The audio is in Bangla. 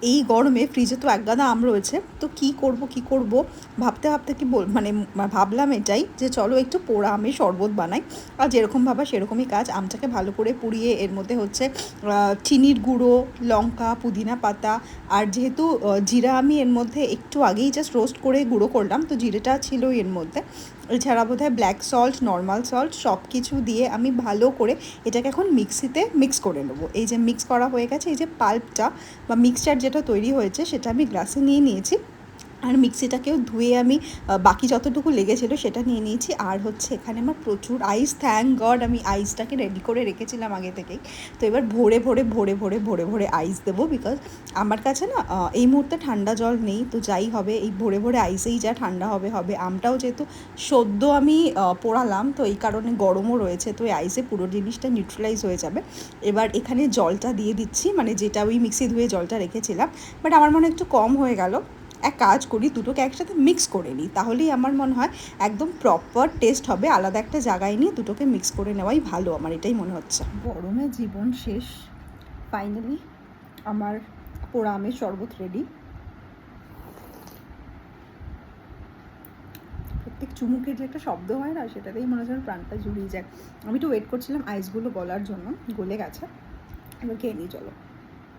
এই গরমে ফ্রিজে তো এক গাদা আম রয়েছে, তো কি করব ভাবতে ভাবতে কি মানে ভাবলাম এটাই যে চলো একটু পোড়া আমের শরবত বানাই। আর যেরকম ভাবা সেরকমই কাজ, আমটাকে ভালো করে পুড়িয়ে এর মধ্যে হচ্ছে চিনির গুঁড়ো, লঙ্কা, পুদিনা পাতা, আর যেহেতু জিরা আমি এর মধ্যে একটু আগেই জাস্ট রোস্ট করে গুঁড়ো করলাম, তো জিরেটা ছিল এর মধ্যে। এছাড়া বোধহয় ব্ল্যাক সল্ট, নর্মাল সল্ট সব কিছু দিয়ে আমি ভালো করে এটাকে এখন মিক্সিতে মিক্স করে নেবো। এই যে মিক্স করা হয়ে গেছে, এই যে পাল্পটা বা মিক্সচার যেটা তৈরি হয়েছে সেটা আমি গ্লাসে নিয়ে নিয়েছি। আর মিক্সিটাকেও ধুয়ে আমি বাকি যতটুকু লেগেছিলো সেটা নিয়ে নিয়েছি। আর হচ্ছে এখানে আমার প্রচুর আইস, থ্যাঙ্ক গড আমি আইসটাকে রেডি করে রেখেছিলাম আগে থেকেই। তো এবার ভরে আইস দেবো, বিকজ আমার কাছে না এই মুহূর্তে ঠান্ডা জল নেই, তো যাই হবে এই ভরে আইসেই যা ঠান্ডা হবে। আমটাও যেহেতু সদ্য আমি পোড়ালাম, তো এই কারণে গরমও রয়েছে, তো এই আইসে পুরো জিনিসটা নিউট্রালাইজ হয়ে যাবে। এবার এখানে জলটা দিয়ে দিচ্ছি, মানে যেটা ওই মিক্সি ধুয়ে জলটা রেখেছিলাম, বাট আমার মনে একটু কম হয়ে গেল। এক কাজ করি, দুটোকে একসাথে মিক্স করে নিই, তাহলেই আমার মনে হয় একদম প্রপার টেস্ট হবে। আলাদা একটা জায়গায় নিয়ে দুটোকে মিক্স করে নেওয়াই ভালো, আমার এটাই মনে হচ্ছে। গরমে জীবন শেষ, ফাইনালি আমার পোড়া আমের শরবত রেডি। প্রত্যেক চুমুকের যে একটা শব্দ হয় না, সেটাতেই মনে হচ্ছে প্রাণটা জুড়িয়ে যায়। আমি একটু ওয়েট করছিলাম আইসগুলো গলার জন্য, গলে গেছে, এবার খেয়ে নিই চলো।